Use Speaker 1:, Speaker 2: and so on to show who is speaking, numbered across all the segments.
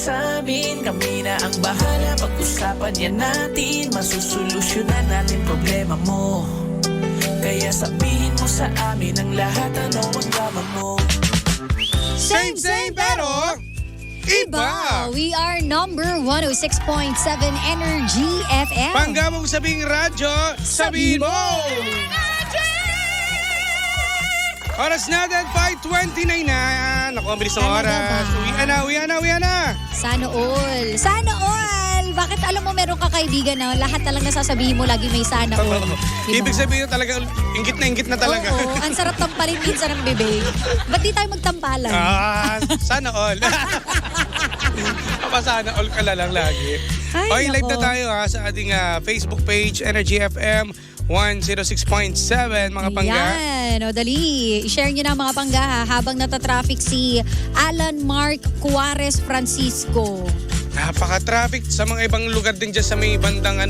Speaker 1: sa amin, kami na ang bahala. Pag-usapan yan natin, masusolusyonan natin problema mo. Kaya sabihin mo sa amin ang lahat, ano ang drama mo.
Speaker 2: Same pero iba.
Speaker 3: We are number 106.7 Energy FM.
Speaker 2: Pangga mong sabing radyo, sabihin mo! Oras natin, 5:29 na. Naku, ang bilis ng
Speaker 3: Talaga
Speaker 2: oras.
Speaker 3: ba?
Speaker 2: Uwi na.
Speaker 3: Sana all. Sana all. Bakit alam mo meron ka kaibigan na lahat talang nasasabihin mo lagi may sana all. Diba?
Speaker 2: Ibig sabihin talaga, ingit na talaga.
Speaker 3: Oo, ang sarap tampalin minsan ng bibig. Ba't di tayo magtampalan?
Speaker 2: Sana all. Sana all ka na lang lagi.
Speaker 3: Ay,
Speaker 2: Okay, live
Speaker 3: nako.
Speaker 2: na tayo sa ating Facebook page, Energy FM 106.7, mga pangga.
Speaker 3: Yan. O dali, i-share nyo na mga pangga ha, habang natatraffic si Alan Mark Juarez Francisco.
Speaker 2: Napaka-traffic sa mga ibang lugar din dyan sa may bandang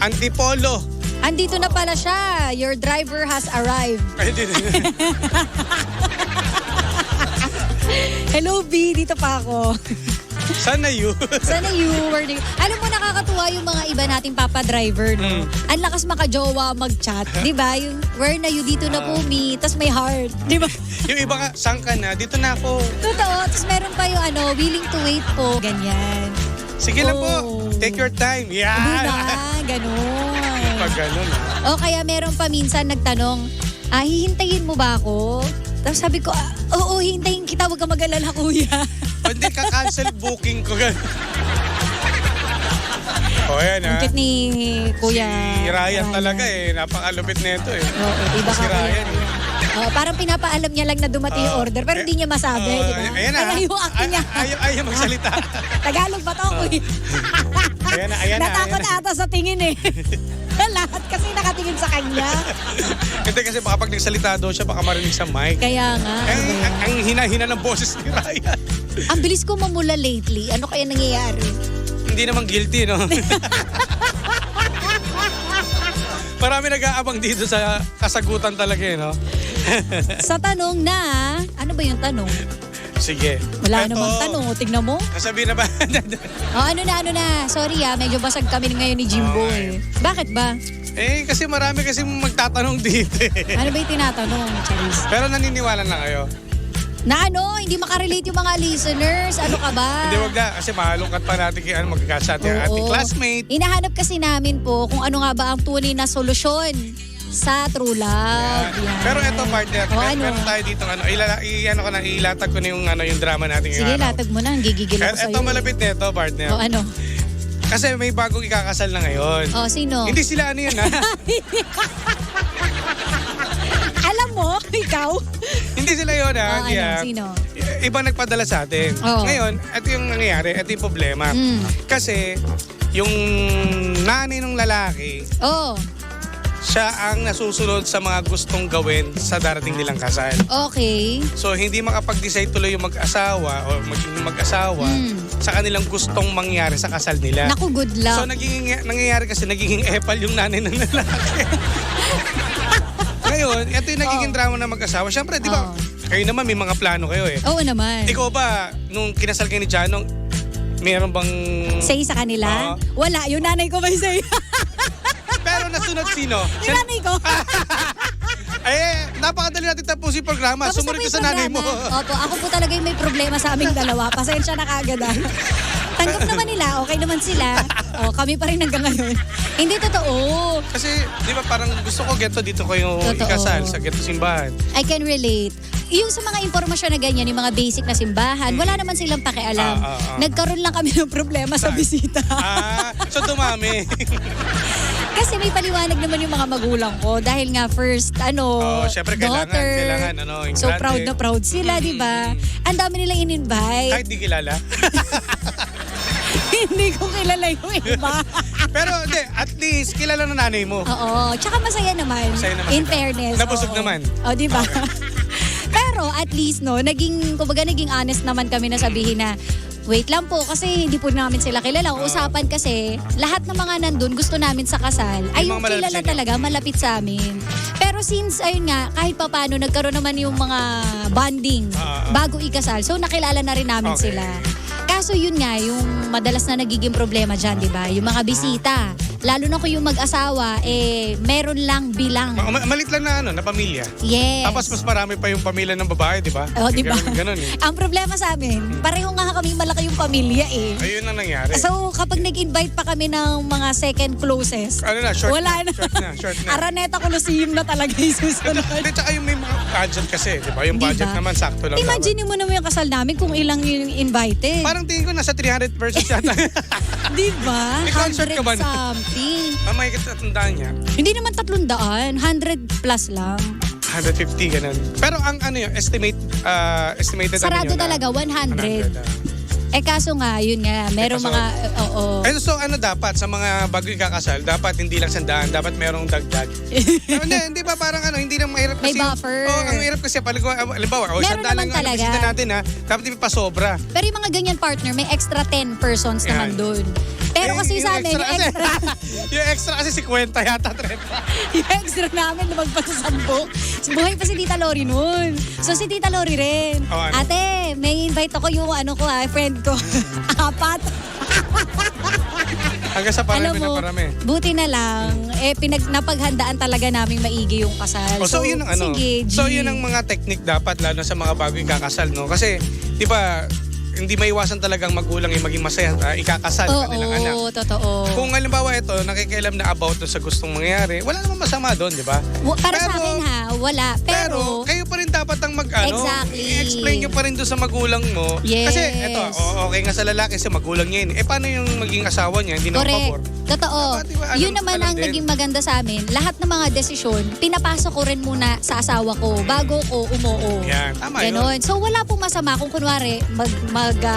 Speaker 2: Antipolo.
Speaker 3: Andito na pala siya. Your driver has arrived.
Speaker 2: Ay, di.
Speaker 3: Hello B, dito pa ako.
Speaker 2: Sana yun.
Speaker 3: Sana you were the... Alam mo, nakakatuwa yung mga iba nating papa-driver, no? Ang lakas makajowa mag-chat. Di ba? Yung, where na you? Dito na po, me. Tapos may heart. Di ba?
Speaker 2: Yung iba nga, saan ka na? Dito na ako.
Speaker 3: Totoo. Tapos meron pa yung willing to wait po. Ganyan.
Speaker 2: Sige lang po.
Speaker 3: Oh.
Speaker 2: Take your time.
Speaker 3: Di
Speaker 2: Yeah.
Speaker 3: ba? Ganon.
Speaker 2: Pag ganun.
Speaker 3: O kaya meron pa minsan nagtanong, hihintayin mo ba ako? Tapos sabi ko, oo, hintayin kita. Huwag ka mag-alala, kuya.
Speaker 2: Hindi ka cancel booking ko. O yan
Speaker 3: Ang cute ni kuya.
Speaker 2: Si Ryan talaga napakalupit nito
Speaker 3: Oo, iba
Speaker 2: Si
Speaker 3: ka kuya.
Speaker 2: Ryan.
Speaker 3: Parang pinapaalam niya lang na dumating yung order, pero hindi niya masabi, di ba?
Speaker 2: Ayan na.
Speaker 3: Kaya yung acting niya.
Speaker 2: Ayaw magsalita.
Speaker 3: Tagalog ba to, kuya?
Speaker 2: Ayan na.
Speaker 3: Natakot ata sa tingin eh. Lahat kasi nakatingin sa kanya.
Speaker 2: Hindi kasi baka pag nagsalita daw siya, baka marinig sa mic.
Speaker 3: Kaya nga.
Speaker 2: Ang hina-hina ng boses ni Ryan.
Speaker 3: Ang bilis ko mamula lately. Ano kaya nangyayari?
Speaker 2: Hindi naman guilty, no? Marami nag-aabang dito sa kasagutan talaga, no?
Speaker 3: Sa tanong na, ano ba yung tanong?
Speaker 2: Sige.
Speaker 3: Wala
Speaker 2: Eto,
Speaker 3: namang tanong. O, tignan mo.
Speaker 2: Kasabi na ba?
Speaker 3: Ano na. Sorry medyo basag kami ngayon ni Jimbo eh. Bakit ba?
Speaker 2: Kasi marami kasi magtatanong dito
Speaker 3: Ano ba yung tinatanong, Charis?
Speaker 2: Pero naniniwala na kayo?
Speaker 3: Na hindi makarelate yung mga listeners. Ano ka ba?
Speaker 2: Hindi, wag na. Kasi mahalungkat pa natin kaya magkakasa ating ating
Speaker 3: Oo.
Speaker 2: classmate.
Speaker 3: Hinahanap kasi namin po kung ano nga ba ang tunay na solusyon sa true love. Yan.
Speaker 2: Pero eto, partner,
Speaker 3: ano?
Speaker 2: meron tayo dito ilatag ko na yung drama natin
Speaker 3: Sige, latag mo na. Gigigil ako sa'yo.
Speaker 2: Eto malapit nito, partner.
Speaker 3: Ano?
Speaker 2: Kasi may bagong ikakasal na ngayon.
Speaker 3: Sino?
Speaker 2: Hindi sila yun, ha?
Speaker 3: Alam mo, ikaw?
Speaker 2: Hindi sila yun, ha? Hindi, ha?
Speaker 3: Sino?
Speaker 2: Ibang nagpadala sa atin.
Speaker 3: Oo.
Speaker 2: Ngayon, ito yung nangyayari, ito yung problema. Kasi, yung nanay ng lalaki, siya ang nasusunod sa mga gustong gawin sa darating nilang kasal.
Speaker 3: Okay.
Speaker 2: So, hindi makapag-decide tuloy yung mag-asawa o maging mag-asawa sa kanilang gustong mangyari sa kasal nila.
Speaker 3: Naku, good luck.
Speaker 2: So, nangyayari kasi nagiging epal yung nanay ng lalaki. Ngayon, ito yung nagiging drama ng mag-asawa. Siyempre, di ba, kayo naman may mga plano kayo eh.
Speaker 3: Oo naman.
Speaker 2: Ikaw ba, nung kinasal kayo ni Janong, meron bang...
Speaker 3: Say sa kanila? Wala. Yung nanay ko may say.
Speaker 2: Pero nasunod sino?
Speaker 3: Yung nanay ko.
Speaker 2: Napakadali natin tapusin programa.
Speaker 3: Tapos
Speaker 2: Sumunod
Speaker 3: na
Speaker 2: ka sa nanay mo.
Speaker 3: Opo, ako po talaga yung may problema sa aming dalawa. Pasensya na kaagad Tanggap naman nila, okay naman sila. Kami pa rin hanggang ngayon. Hindi totoo.
Speaker 2: Kasi, di ba parang gusto ko dito ko yung
Speaker 3: Totoo.
Speaker 2: ikasal sa geto simbahan.
Speaker 3: I can relate. Yung sa mga impormasyon na ganyan, yung mga basic na simbahan, wala naman silang pakialam. Nagkaroon lang kami ng problema sa bisita.
Speaker 2: So dumami.
Speaker 3: Kasi may paliwanag naman yung mga magulang ko dahil nga first,
Speaker 2: syempre,
Speaker 3: daughter.
Speaker 2: kailangan,
Speaker 3: So
Speaker 2: grande.
Speaker 3: proud na proud sila, di ba? Ang dami nilang in-invite.
Speaker 2: Kahit di kilala.
Speaker 3: Hindi ko kilala yung iba.
Speaker 2: Pero hindi, at least kilala na nanay mo.
Speaker 3: Oo, tsaka masaya naman.
Speaker 2: Masaya naman
Speaker 3: In
Speaker 2: sila.
Speaker 3: fairness.
Speaker 2: Nabusog naman.
Speaker 3: Di ba? Pero at least naging honest naman kami na sabihin na wait lang po kasi hindi po namin sila kilala. Usapan kasi lahat ng mga nandun gusto namin sa kasal ay
Speaker 2: Yung
Speaker 3: yung
Speaker 2: mga malapit
Speaker 3: kilala
Speaker 2: sa inyo.
Speaker 3: talaga malapit sa amin. Pero Pero since, ayun nga, kahit papaano, nagkaroon naman yung mga bonding bago ikasal. So, nakilala na rin namin
Speaker 2: Okay.
Speaker 3: sila. Kaso yun nga, yung madalas na nagiging problema dyan, di ba? Yung mga bisita. Lalo na kung yung mag-asawa, meron lang bilang.
Speaker 2: Malit lang na na pamilya.
Speaker 3: Yes.
Speaker 2: Tapos mas marami pa yung pamilya ng babae, di ba?
Speaker 3: Oh, di ba?
Speaker 2: Ganun eh.
Speaker 3: Ang problema sa amin, pareho nga kami malaki yung pamilya eh.
Speaker 2: Ayun ang nangyari.
Speaker 3: So, kapag nag-invite pa kami ng mga second closest,
Speaker 2: Ano na, short
Speaker 3: wala na.
Speaker 2: Short na.
Speaker 3: Araneta Coliseum na talaga yung susunod.
Speaker 2: At saka yung may mga budget kasi, di ba? Yung
Speaker 3: Di
Speaker 2: budget
Speaker 3: ba?
Speaker 2: naman, sakto lang.
Speaker 3: Imagine mo naman yung kasal namin kung ilang yung invited.
Speaker 2: Parang tingin ko nasa 300 persons yata.
Speaker 3: Di ba?
Speaker 2: May concert
Speaker 3: 100
Speaker 2: ka ba na?
Speaker 3: something.
Speaker 2: May katandaan niya.
Speaker 3: Hindi naman 300, 100 plus lang.
Speaker 2: 150 ganun. Pero ang ano yun, estimated
Speaker 3: Sarado
Speaker 2: ano yun,
Speaker 3: talaga, 100.
Speaker 2: 100.
Speaker 3: Kaso nga, yun nga, meron
Speaker 2: kaso-
Speaker 3: mga, oo.
Speaker 2: And so ano dapat sa mga bago ikakasal, dapat hindi lang sandaan, dapat merong dagdag. Hindi ba parang ano, hindi na mahirap
Speaker 3: May
Speaker 2: kasi.
Speaker 3: buffer.
Speaker 2: Ang hirap kasi halimbawa,
Speaker 3: Meron
Speaker 2: sandaan
Speaker 3: naman
Speaker 2: lang ang
Speaker 3: talaga.
Speaker 2: bisita natin dapat hindi pa sobra.
Speaker 3: Pero yung mga ganyan partner, may extra 10 persons
Speaker 2: Yan.
Speaker 3: naman dun. Pero kasi
Speaker 2: Yung
Speaker 3: sa amin, yung extra,
Speaker 2: yung extra kasi 50 yata, 30.
Speaker 3: yung extra namin lumagpas sa 10. Buhay pa si Tita Lori nun. So si Tita Lori rin.
Speaker 2: Oh, ano?
Speaker 3: Ate, may invite ako yung friend ko. 4.
Speaker 2: Hanggang sa parami
Speaker 3: Alam mo,
Speaker 2: na parami.
Speaker 3: buti na lang, napaghandaan talaga namin maigi yung kasal.
Speaker 2: So, yun ang ano.
Speaker 3: Sige, G.
Speaker 2: So, yun ang mga technique dapat lalo sa mga bago ikakasal, no? Kasi, di ba, hindi maiwasan talagang magulang yung maging masaya ikakasal
Speaker 3: Oo,
Speaker 2: kanilang anak.
Speaker 3: totoo.
Speaker 2: Kung halimbawa ito, nakikialam na about sa gustong mangyari, wala namang masama doon, di ba?
Speaker 3: Para sa
Speaker 2: Pero-
Speaker 3: akin wala. Pero,
Speaker 2: kayo pa rin dapat ang
Speaker 3: Exactly.
Speaker 2: i-explain nyo pa rin doon sa magulang mo.
Speaker 3: Yes.
Speaker 2: Kasi ito, okay nga sa lalaki kasi magulang niya yun. Paano yung maging asawa niya? Hindi naman pabor.
Speaker 3: correct. Totoo.
Speaker 2: Dapat, diba,
Speaker 3: Yun naman
Speaker 2: alam
Speaker 3: ang
Speaker 2: din.
Speaker 3: naging maganda sa amin. Lahat ng mga desisyon, pinapasok ko rin muna sa asawa ko bago ko umuo.
Speaker 2: Yan, tama
Speaker 3: Ganon. So wala pong masama kung kunwari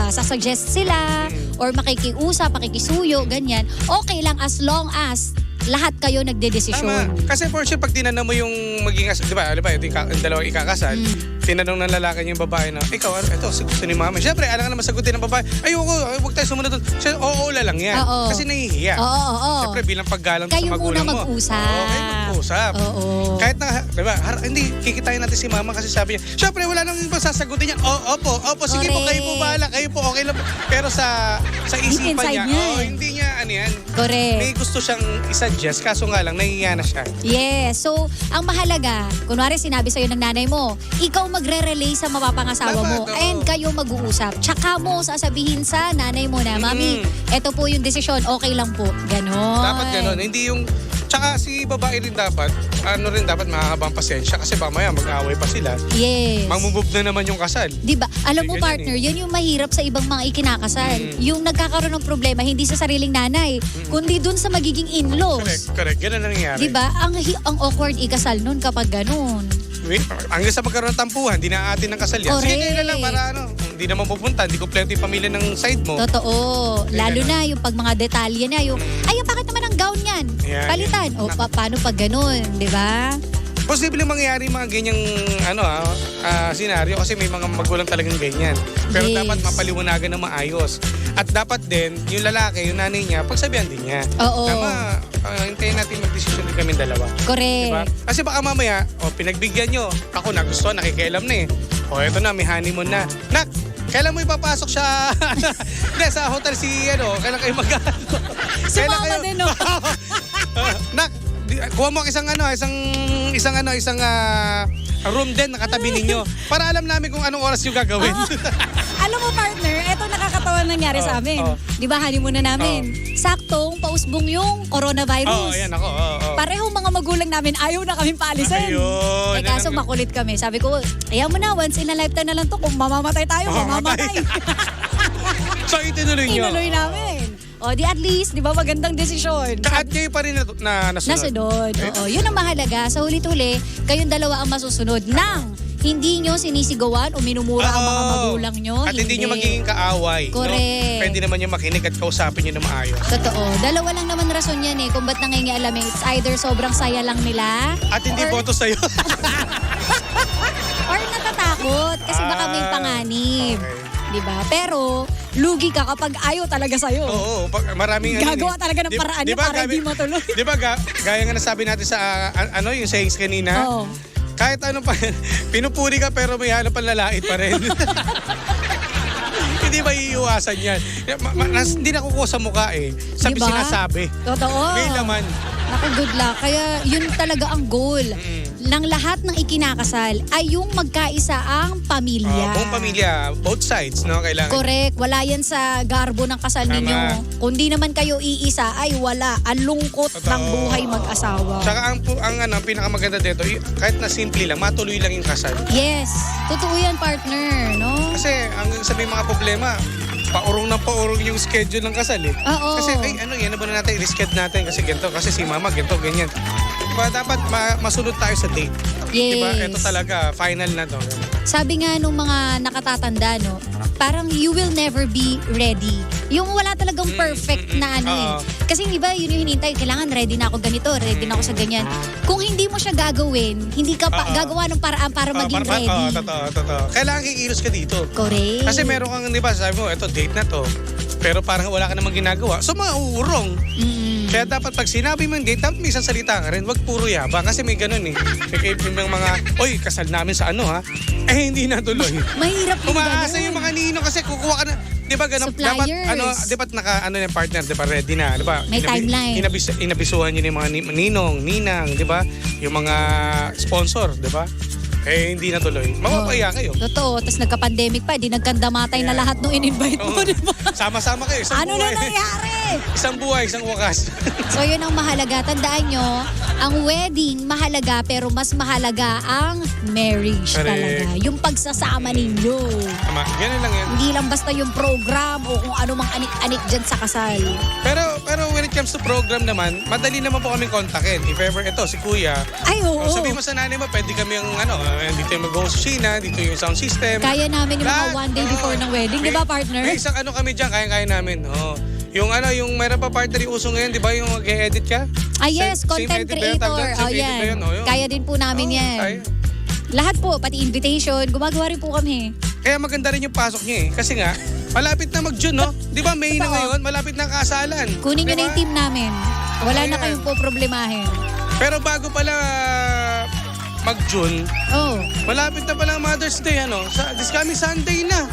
Speaker 3: sasuggest sila or makikiusap, makikisuyo, ganyan. Okay lang as long as lahat kayo
Speaker 2: Tama.
Speaker 3: nagdedesisyon.
Speaker 2: Kasi for sure, pag tinanong mo yung maging, di ba, ito yung dalawang ikakasal, tinanong ng lalaki yung babae na, ikaw, ito, gusto ni mama. Siyempre, alam ka naman sagutin ng babae, ayoko, huwag tayo sumunod doon. Siya, oo lang yan.
Speaker 3: Oo.
Speaker 2: Kasi nahihiya.
Speaker 3: Oo.
Speaker 2: Siyempre, bilang paggalang
Speaker 3: Kayo
Speaker 2: sa magulang
Speaker 3: muna
Speaker 2: mo.
Speaker 3: mag-usap.
Speaker 2: Oo, kayo mag-usap.
Speaker 3: Oo.
Speaker 2: Kahit na, di ba, hindi, kikitain natin si mama kasi sabi niya, siyempre, wala nang ibang sasagutin niya. Opo, sige po, kayo po bahala, kayo po, okay lang po. Pero sa isipan
Speaker 3: inside
Speaker 2: niya,
Speaker 3: niya.
Speaker 2: hindi niya, ano yan,
Speaker 3: Correct.
Speaker 2: may gusto siyang isuggest, kaso nga lang, nahihiya na siya.
Speaker 3: Yes. So, ang mahalaga, kunwari sinabi sa'yo ng nanay mo, ikaw magre-relay sa mapapangasawa
Speaker 2: Tama,
Speaker 3: mo
Speaker 2: oo.
Speaker 3: and kayo mag-uusap. Tsaka mo sasabihin sa nanay mo na, Mami, eto po yung desisyon, okay lang po. Ganon.
Speaker 2: Dapat ganun. Hindi yung... Tsaka si babae rin dapat, dapat makakabang pasensya kasi mamaya mag-away pa sila.
Speaker 3: Yes.
Speaker 2: Mamumove na naman yung kasal.
Speaker 3: Diba? Alam mo
Speaker 2: Ganyan
Speaker 3: partner, yun yung mahirap sa ibang mga ikinakasal. Yung nagkakaroon ng problema, hindi sa sariling nanay, kundi dun sa magiging in-laws.
Speaker 2: Correct. Ganun ang nangyayari.
Speaker 3: Diba? Ang awkward ikasal nun kapag ganun.
Speaker 2: Hanggang sa magkaroon ng tampuhan, hindi na atin ng kasal yan. Sige,
Speaker 3: Correct.
Speaker 2: kayo na lang para hindi naman pupunta, hindi kompleto yung pamilya ng side mo.
Speaker 3: Totoo. Lalo
Speaker 2: ganun.
Speaker 3: na yung pag mga detalye na, yung, bakit naman ang gown yan?
Speaker 2: Yeah,
Speaker 3: Palitan. O, paano pag ganun? Di ba?
Speaker 2: Posible mangyari mga ganyang senaryo kasi may mga magulang talagang ganyan. Pero
Speaker 3: Yes.
Speaker 2: dapat mapaliwanagan na maayos. At dapat din, yung lalaki, yung nanay niya, pagsabihan din niya.
Speaker 3: Oo.
Speaker 2: Tama, hintayin natin mag-desisyon din kami dalawa.
Speaker 3: Correct.
Speaker 2: Diba? Kasi baka mamaya, pinagbigyan nyo. Ako nagustuhan, nakikialam na eh. Eto na, may honeymoon na. Nak, kailan mo ipapasok siya? Hindi, sa hotel kailan kayo
Speaker 3: Sumama din, no?
Speaker 2: Nak, kuha mo isang room din nakatabi ninyo para alam namin kung anong oras yung gagawin.
Speaker 3: Alam mo partner, eto nakakatawa nangyari sa amin. Di ba, honeymoon na namin. Saktong pausbong yung coronavirus.
Speaker 2: Ayan ako.
Speaker 3: Pareho mga magulang namin, ayaw na kaming paalisin.
Speaker 2: Ayun.
Speaker 3: Kaso makulit kami. Sabi ko, ayaw mo na, once in a lifetime na lang to. Kung mamamatay tayo, mamamatay.
Speaker 2: So itinuloy nyo.
Speaker 3: Tinuloy namin. O di at least, di ba magandang desisyon.
Speaker 2: At kayo pa rin nasunod.
Speaker 3: Nasunod. Oo, yun ang mahalaga. Sa huli-tuli, kayong dalawa ang masusunod nang hindi nyo sinisigawan o minumura ang mga magulang nyo.
Speaker 2: At hindi nyo magiging kaaway.
Speaker 3: Correct.
Speaker 2: No? Pwede naman nyo makinig at kausapin nyo na maayos.
Speaker 3: Totoo. Dalawa lang naman rason yan kung ba't nangingialamin. It's either sobrang saya lang nila
Speaker 2: At hindi boto sa'yo.
Speaker 3: or natatakot kasi baka may panganib.
Speaker 2: Okay.
Speaker 3: 'Di ba? Pero lugi ka kapag ayaw talaga sa'yo.
Speaker 2: Oo, maraming
Speaker 3: Gagawa talaga ng paraan niya para hindi matuloy.
Speaker 2: Di ba, gaya nga nasabi natin sa yung sayings kanina,
Speaker 3: Oo.
Speaker 2: kahit ano pa, pinupuri ka pero may hanap ang lalait pa rin. Hindi ba iiwasan yan? Hindi nakukuha sa mukha eh. Sabi
Speaker 3: Diba?
Speaker 2: sinasabi.
Speaker 3: Totoo.
Speaker 2: May laman.
Speaker 3: Naku, good luck. Kaya yun talaga ang goal ng lahat ng ikinakasal ay yung magkaisa ang pamilya.
Speaker 2: Buong pamilya, both sides, no? Kailangan.
Speaker 3: Correct. Wala yan sa garbo ng kasal
Speaker 2: Tama.
Speaker 3: ninyo. Kung di naman kayo iisa, ay wala. Ang lungkot
Speaker 2: Totoo.
Speaker 3: ng buhay mag-asawa.
Speaker 2: Tsaka ang pinakamaganda dito, kahit na simple lang, matuloy lang yung kasal.
Speaker 3: Yes. Totoo yan, partner. No?
Speaker 2: Kasi ang sabi mga problema, paurong yung schedule ng kasal eh.
Speaker 3: Oo.
Speaker 2: Kasi yan na ba na natin, i-reschedule natin kasi ganito, kasi si mama ganito, ganyan. Diba, dapat masunod tayo sa date.
Speaker 3: Yes.
Speaker 2: Diba, ito talaga, final na to.
Speaker 3: Sabi nga nung mga nakatatanda, no, parang you will never be ready. Yung wala talagang perfect na ano eh.
Speaker 2: Oo.
Speaker 3: Kasi iba yun yung hinintay, kailangan ready na ako ganito, ready na ako sa ganyan. Kung hindi mo siya gagawin, hindi ka pa gagawa ng paraan para maging ready.
Speaker 2: Totoo. Kailangan kikilos ka dito.
Speaker 3: Correct.
Speaker 2: Kasi meron kang, di ba, sabi mo, ito, date na to. Pero parang wala ka namang ginagawa. So, mauurong. Kaya dapat pag sinabi mo yung date, dapat may isang salita ka rin. Wag puro yabang. Kasi may ganun eh. May mga, oy, kasal namin sa ano ha? Eh, hindi natuloy.
Speaker 3: Mahirap yung
Speaker 2: Umaasa
Speaker 3: ganun.
Speaker 2: yung mga ninong kasi kukuha ka na. Di ba ganun?
Speaker 3: Suppliers.
Speaker 2: Dapat yung partner, di ba ready na? Di ba?
Speaker 3: May timeline.
Speaker 2: Inabisuhan yun yung mga ninong, ninang, di ba? Yung mga sponsor, di ba? Eh, hindi natuloy. Mapapaya kayo.
Speaker 3: Totoo. Tapos nagka-pandemic pa, di nagkandamatay na lahat nung in-invite mo,
Speaker 2: Oo.
Speaker 3: di ba?
Speaker 2: Sama-sama kayo. Isang
Speaker 3: Ano na
Speaker 2: buhay.
Speaker 3: nangyari?
Speaker 2: Isang buhay, isang wakas.
Speaker 3: So yun ang mahalaga. Tandaan nyo, ang wedding mahalaga pero mas mahalaga ang marriage
Speaker 2: Correct.
Speaker 3: talaga. Yung pagsasama ninyo.
Speaker 2: Tama, ganun lang yan.
Speaker 3: Hindi lang basta yung program o kung ano mang anik-anik dyan sa kasal.
Speaker 2: Pero when it comes to program naman, madali naman po kaming kontakin. If ever ito, si Kuya.
Speaker 3: Ay, oo.
Speaker 2: Sabihin mo sa nanay mo, pwede kami yung dito yung mag-host Sheena, dito yung sound system.
Speaker 3: Kaya namin yung mga
Speaker 2: Lahat,
Speaker 3: one day before ng wedding, di ba partner?
Speaker 2: May isang kami dyan, kaya namin. Oh. Yung mayroon pa partner yung uso ngayon, di ba yung mag-edit ka?
Speaker 3: Ah yes,
Speaker 2: Same
Speaker 3: content
Speaker 2: edit ba yun?
Speaker 3: creator.
Speaker 2: Same edit ba yun? Oh, yun.
Speaker 3: Kaya din po namin yan.
Speaker 2: Kaya.
Speaker 3: Lahat po, pati invitation, gumagawa rin po kami.
Speaker 2: Kaya maganda rin yung pasok niya eh. Kasi nga, malapit na mag-June, no? Di ba May na
Speaker 3: Totoo.
Speaker 2: ngayon, malapit na kasalan.
Speaker 3: Kunin nyo na yung team namin. Wala na
Speaker 2: Ayan.
Speaker 3: kayong po problemahin.
Speaker 2: Pero bago pala mag-June,
Speaker 3: Oh,
Speaker 2: malapit na pala ang Mother's Day, this coming Sunday na.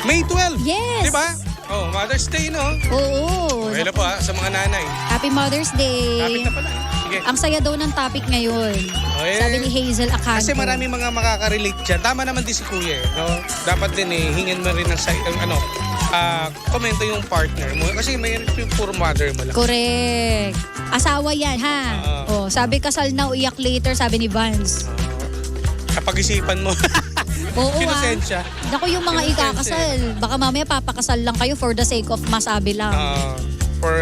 Speaker 2: May 12.
Speaker 3: yes.
Speaker 2: Di ba? Oh, Mother's Day, no?
Speaker 3: Oo.
Speaker 2: Hello po sa mga nanay.
Speaker 3: Happy Mother's Day.
Speaker 2: Lapit na pala. Sige.
Speaker 3: Ang saya daw ng topic ngayon.
Speaker 2: eh.
Speaker 3: Sabi ni Hazel Acanto.
Speaker 2: Kasi marami mga makaka-relate dyan. Tama naman din si Kuya, no? Dapat din hingin mo rin ng komento yung partner mo. Kasi may puro mother mo lang.
Speaker 3: Correct. Asawa yan, ha? Oh, sabi kasal na, uyak later, sabi ni Vance.
Speaker 2: Kapag-isipan mo.
Speaker 3: Oo,
Speaker 2: Kinosensya.
Speaker 3: Naku, yung mga
Speaker 2: Kinosensya.
Speaker 3: ikakasal. Baka mamaya papakasal lang kayo for the sake of masabi lang.
Speaker 2: For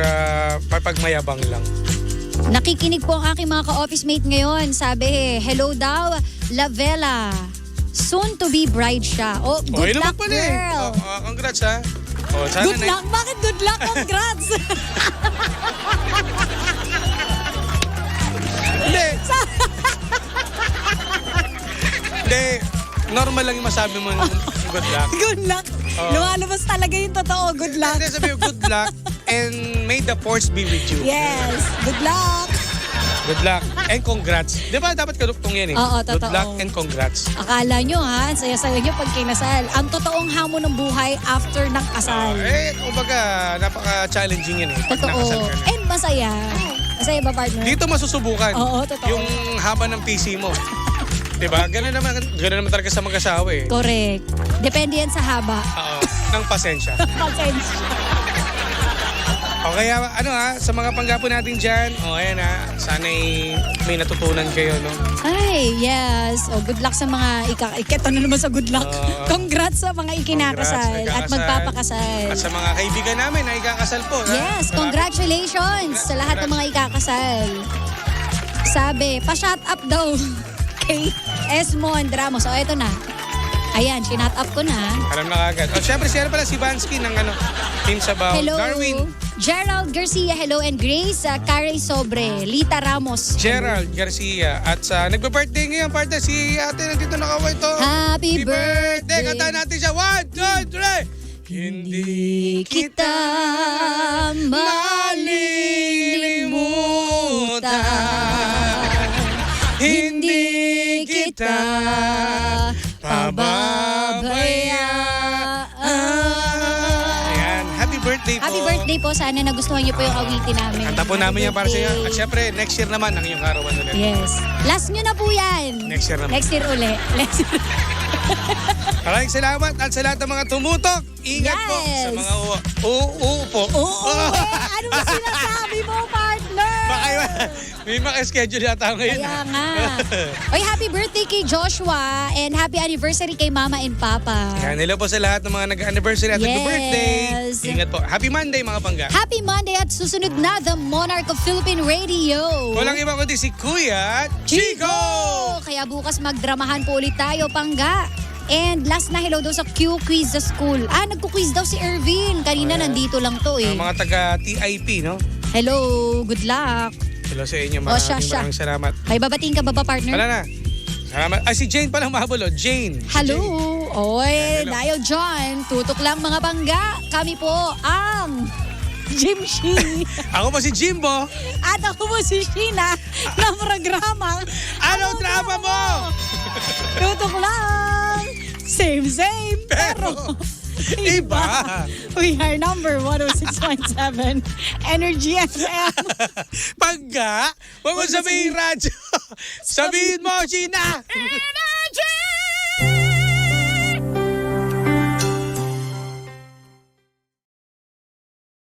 Speaker 2: pagmayabang lang.
Speaker 3: Nakikinig po ang aking mga ka-office mate ngayon. Sabi, hello daw, Lavella. Soon to be bride siya. Oh, good
Speaker 2: yun
Speaker 3: luck,
Speaker 2: naman pala eh.
Speaker 3: girl.
Speaker 2: Congrats ha. Sana
Speaker 3: Good luck? Bakit good luck? Congrats!
Speaker 2: Hindi. Hindi. Normal lang yung masabi mo ng good luck.
Speaker 3: Good luck. Lumalabas talaga yung totoo. Good luck.
Speaker 2: Hindi, sabi mo, good luck and may the force be with you.
Speaker 3: Yes. Good luck.
Speaker 2: Good luck and congrats. Di ba dapat kaduktong yan eh?
Speaker 3: Oo,
Speaker 2: Good
Speaker 3: totoo.
Speaker 2: luck and congrats.
Speaker 3: Akala nyo ha, saya-saya nyo pag kinasal. Ang totoong hamon ng buhay after ng kasal.
Speaker 2: Kumbaga, napaka-challenging yan eh. Pag
Speaker 3: Totoo.
Speaker 2: nakasal ka na.
Speaker 3: And masaya. Masaya ba, partner?
Speaker 2: Dito masusubukan.
Speaker 3: Oo, totoo.
Speaker 2: Yung haba ng PC mo. Diba? Ganun naman talaga sa mag-asawa eh.
Speaker 3: Correct. Depende yan sa haba.
Speaker 2: Oo. Ng pasensya.
Speaker 3: Pasensya.
Speaker 2: O kaya, sa mga panggapo natin dyan, ayan sana'y may natutunan kayo, no?
Speaker 3: Ay, yes. O, good luck sa mga ito na naman sa good luck. Congrats sa mga ikinakasal
Speaker 2: Congrats,
Speaker 3: at magpapakasal.
Speaker 2: At sa mga kaibigan namin na ikakasal po.
Speaker 3: Yes, congratulations sa lahat ng mga ikakasal. Sabi, pa-shut up daw kay Esmond Ramos. O, eto na. Ayan, sinat up ko na.
Speaker 2: Alam na kagad. Siyempre, siya pala si Vansky ng Teams About
Speaker 3: Hello.
Speaker 2: Darwin.
Speaker 3: Gerald Garcia, hello, and Grace Carey Sobre, Lita Ramos.
Speaker 2: Gerald Garcia. At sa nagbe-birthday ngayon, partner, si ate nandito nakaway to.
Speaker 3: Happy birthday.
Speaker 2: Kanta natin siya. 1, 2, 3. Hindi kita malilimutan. Hindi kita pababayaan. Ayan, happy birthday po.
Speaker 3: Happy birthday po. Sana nagustuhan niyo po yung awitin namin.
Speaker 2: Kanta po namin yan para sa iyo.
Speaker 3: Birthday.
Speaker 2: At syempre, next year naman ang iyong karawan ulit.
Speaker 3: Yes. Last nyo na po yan.
Speaker 2: Next year naman.
Speaker 3: Next year uli. Next year.
Speaker 2: Maraming salamat at sa lahat ng mga tumutok. Ingat po
Speaker 3: Yes.
Speaker 2: sa mga uupo.
Speaker 3: Oo. Ano ba sinasabi mo, partner?
Speaker 2: Baka may maka-schedule yata ngayon.
Speaker 3: Kaya nga. Oy, happy birthday kay Joshua and happy anniversary kay Mama and Papa.
Speaker 2: Yan, hello po sa lahat ng mga nag-anniversary at
Speaker 3: Yes.
Speaker 2: nag-birthday. Ingat po. Happy Monday mga pangga.
Speaker 3: Happy Monday at susunod na The Monarch of Philippine Radio.
Speaker 2: Walang iba kundi si Kuya Chico!
Speaker 3: Kaya bukas magdramahan po ulit tayo, Pangga. And last na hello daw sa Q-Quiz sa school. Nagku-quiz daw si Ervin. Kanina nandito lang to eh.
Speaker 2: Ang mga taga-TIP, no?
Speaker 3: Hello, good luck.
Speaker 2: Hello sa inyo.
Speaker 3: Siya.
Speaker 2: Maraming salamat.
Speaker 3: May babating ka ba, partner?
Speaker 2: Wala na. Salamat. Si Jane palang mahabol. Jane.
Speaker 3: Hello. Oy,
Speaker 2: Hello.
Speaker 3: Dayo John. Tutok lang mga Pangga. Kami po ang Jim Shee.
Speaker 2: Ako po si Jimbo.
Speaker 3: At ako po si Sheena ng programang
Speaker 2: Anong drama mo?
Speaker 3: Tutok lang. Same, pero
Speaker 2: Iba.
Speaker 3: We are number 106.7 Energy FM.
Speaker 2: Pagga, huwag mo sabihin radyo. Sabihin mo, Sheena.
Speaker 3: Energy!